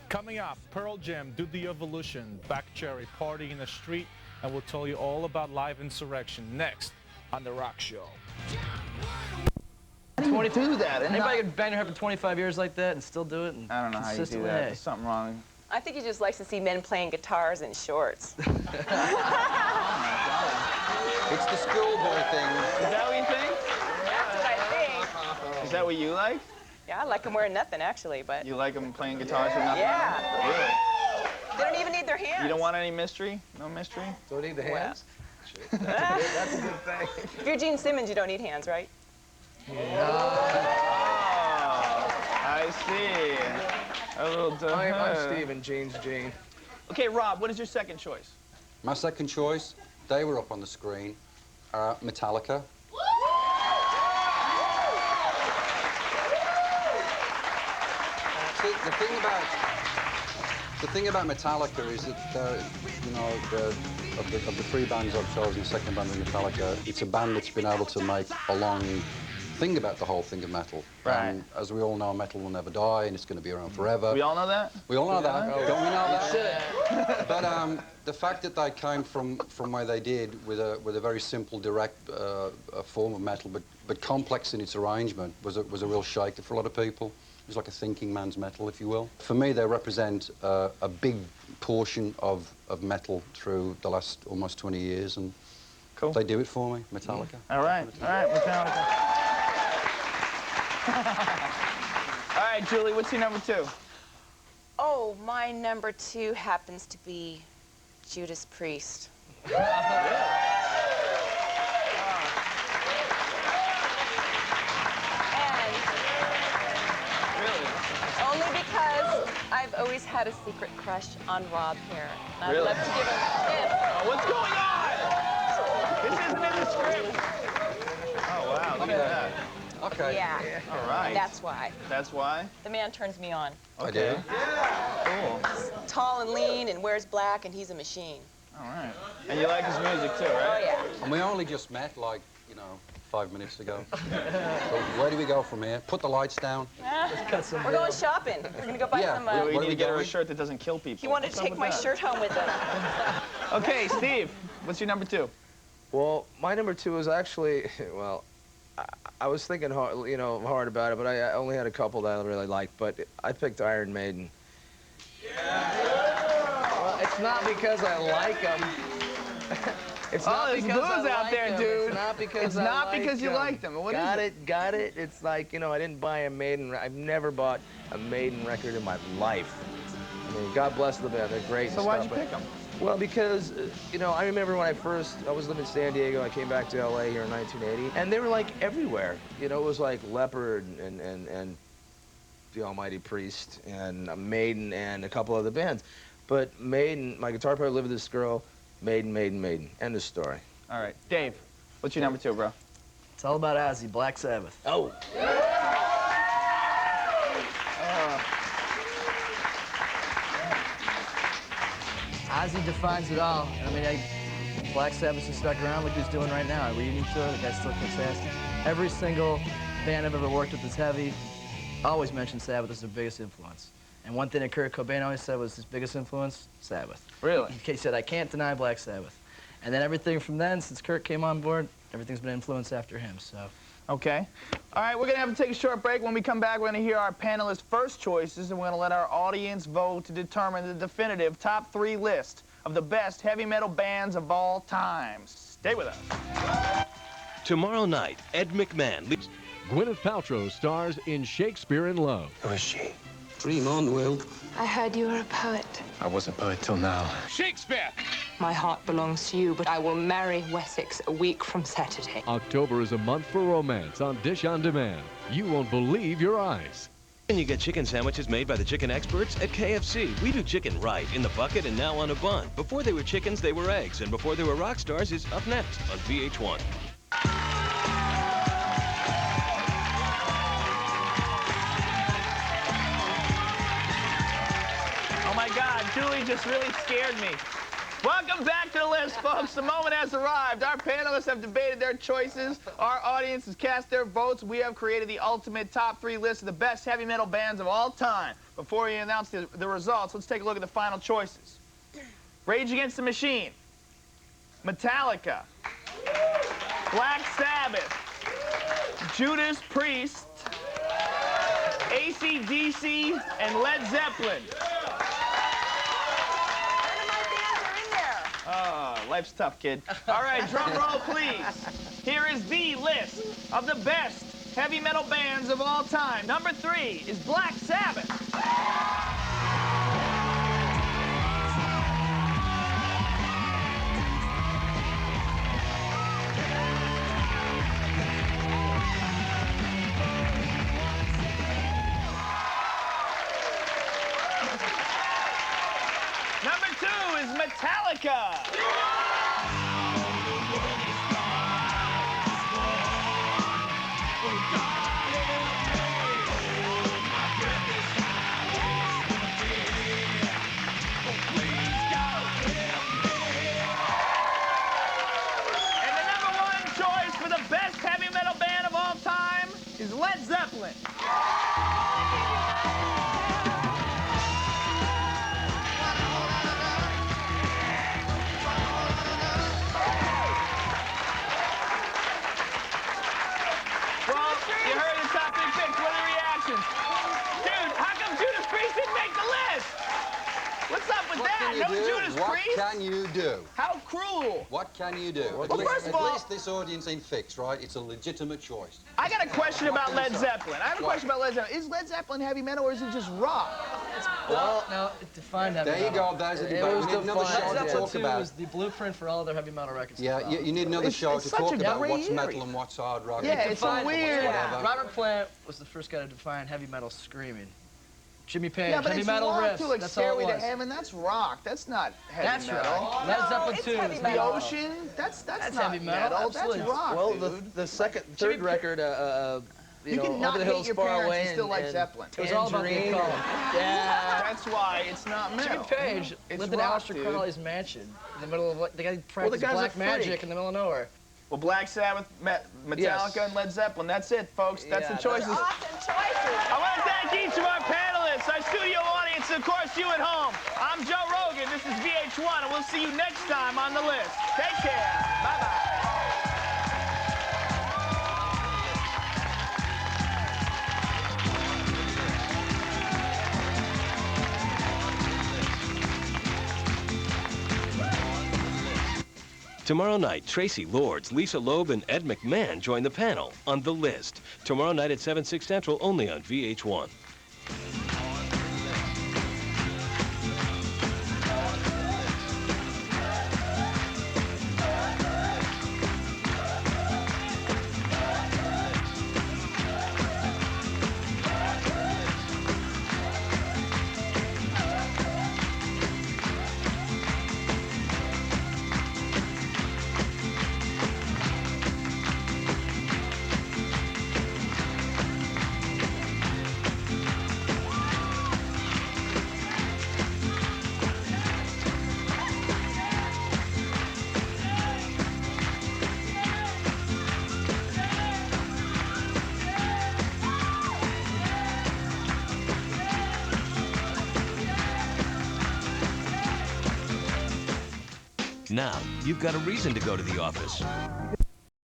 Coming up, Pearl Jam, Do the Evolution, Back Cherry, Party in the Street, and we'll tell you all about live insurrection next on The Rock Show. 22 that. Anybody can bang their head for 25 years like that and still do it? And I don't know how you do that. There's something wrong. I think he just likes to see men playing guitars in shorts. Oh my God. It's the schoolboy thing. Is that what you think? That's what I think. Is that what you like? Yeah, I like them wearing nothing, actually, but... You like them playing guitars or nothing? Yeah. Really? They don't even need their hands. You don't want any mystery? No mystery? Don't need the hands? That's a good thing. If you're Gene Simmons, you don't need hands, right? Oh, I see. A little I'm Stephen, Gene's Gene. Okay, Rob, what is your second choice? My second choice, they were up on the screen, Metallica. See, the thing about Metallica is that, you know, of the three bands I've chosen, the second band is Metallica. It's a band that's been able to make a long thing about the whole thing of metal. Right. And as we all know, metal will never die, and it's going to be around forever. We all know that? We all know that. Oh. Don't we know that? But the fact that they came from where they did with a very simple, direct form of metal, but complex in its arrangement, was a real shaker for a lot of people. It was like a thinking man's metal, if you will. For me, they represent a big portion of metal through the last almost 20 years, and cool. They do it for me, Metallica. All right, Metallica. All right, Julie, what's your number two? Oh, my number two happens to be Judas Priest. Only because I've always had a secret crush on Rob here. And I'd love to give him a kiss. Oh, what's going on? This isn't in the script. Oh, wow, look at that. Okay. Yeah. All right. That's why. That's why? The man turns me on. Okay. Cool. He's tall and lean and wears black, and he's a machine. All right. And you like his music, too, right? Oh, yeah. And we only just met, like, you know, 5 minutes ago. So where do we go from here? Put the lights down. We're going shopping. We're going to go buy some... We need to get her a shirt that doesn't kill people. He wanted to take my shirt home with him. Okay, Steve, what's your number two? Well, my number two is actually, well, I was thinking hard, you know, hard about it, but I only had a couple that I really liked, but I picked Iron Maiden. Well, it's not because I like them. It's not there's because booze I out like there, them. dude. It's not because it's not because you like them. What got is it? Got it? It's like, you know, I didn't buy a Maiden. I've never bought a Maiden record in my life. I mean, God bless the band. They're great. So why'd you pick them? Well, because, you know, I remember when I was living in San Diego, I came back to LA here in 1980, and they were like everywhere. You know, it was like Leopard and the Almighty Priest and Maiden and a couple other bands. But Maiden, my guitar player lived with this girl, Maiden. End of story. All right. Dave, what's your number two, bro? It's all about Ozzy, Black Sabbath. Oh. Ozzy defines it all. I mean, Black Sabbath has stuck around like he's doing right now. A reunion tour, the guy still kicks ass. Every single band I've ever worked with that's heavy always mentions Sabbath as their biggest influence. And one thing that Kurt Cobain always said was his biggest influence, Sabbath. Really? He said, I can't deny Black Sabbath. And then everything from then, since Kurt came on board, everything's been influenced after him, so. Okay. All right, we're going to have to take a short break. When we come back, we're going to hear our panelists' first choices, and we're going to let our audience vote to determine the definitive top 3 list of the best heavy metal bands of all time. Stay with us. Tomorrow night, Ed McMahon leads. Gwyneth Paltrow stars in Shakespeare in Love. Who is she? Dream on, Will. I heard you were a poet. I was a poet till now. Shakespeare! My heart belongs to you, but I will marry Wessex a week from Saturday. October is a month for romance on Dish on Demand. You won't believe your eyes. And you get chicken sandwiches made by the chicken experts at KFC. We do chicken right, in the bucket and now on a bun. Before they were chickens, they were eggs. And before they were rock stars is up next on VH1. Oh, my God. Julie just really scared me. Welcome back to the list, folks. The moment has arrived. Our panelists have debated their choices. Our audience has cast their votes. We have created the ultimate top 3 list of the best heavy metal bands of all time. Before we announce the results, let's take a look at the final choices. Rage Against the Machine, Metallica, Black Sabbath, Judas Priest, AC/DC, and Led Zeppelin. Life's tough, kid. All right, drum roll, please. Here is the list of the best heavy metal bands of all time. Number 3 is Black Sabbath. Number 2 is Metallica. Is Led Zeppelin. Well, you heard the top 3 picks. What are the reactions? Dude, how come Judas Priest didn't make the list? What's up with that? No Judas Priest? What can you do? How cruel. What can you do? Well, first of all, at least this audience ain't fixed, right? It's a legitimate choice. I got a question about Led Zeppelin. I have a question about Led Zeppelin. Is Led Zeppelin heavy metal or is it just rock? Well, no, it defined heavy metal. There you go. There's a debate. It was We need another show to Zeppelin talk 2 about. was the blueprint for all their heavy metal records. Yeah, you need another show to talk about what's eerie. metal and what's hard rock. Yeah, it's so weird. Robert Plant was the first guy to define heavy metal screaming. Jimmy Page, Yeah, but heavy it's metal rock riffs. too, like That's all it Stairway to was. Heaven. That's rock. That's not heavy That's metal. right. Led Zeppelin it's 2 heavy is The metal. Ocean. That's That's not heavy metal, That's absolutely. rock, Well, dude. the second, third record, You know, can Over not the hate Hills your Far parents Away and still like Zeppelin. It was all about the Tangerine. color. Yeah. That's why it's not metal. Jimmy Page It's lived in rock, Aleister dude. Crowley's mansion in the middle of the guy practiced guy's a black freak. magic in the middle of nowhere. Well, Black Sabbath, Metallica, Yes. and Led Zeppelin. That's it, folks. That's the Yeah, choices. Awesome choices. I want to thank each of our panelists, our studio audience, and of course you at home. I'm Joe Rogan. This is VH1, and we'll see you next time on the list. Take care. Bye-bye. Tomorrow night, Tracy Lords, Lisa Loeb, and Ed McMahon join the panel on The List. Tomorrow night at 7, 6 Central, only on VH1. Now, you've got a reason to go to the office.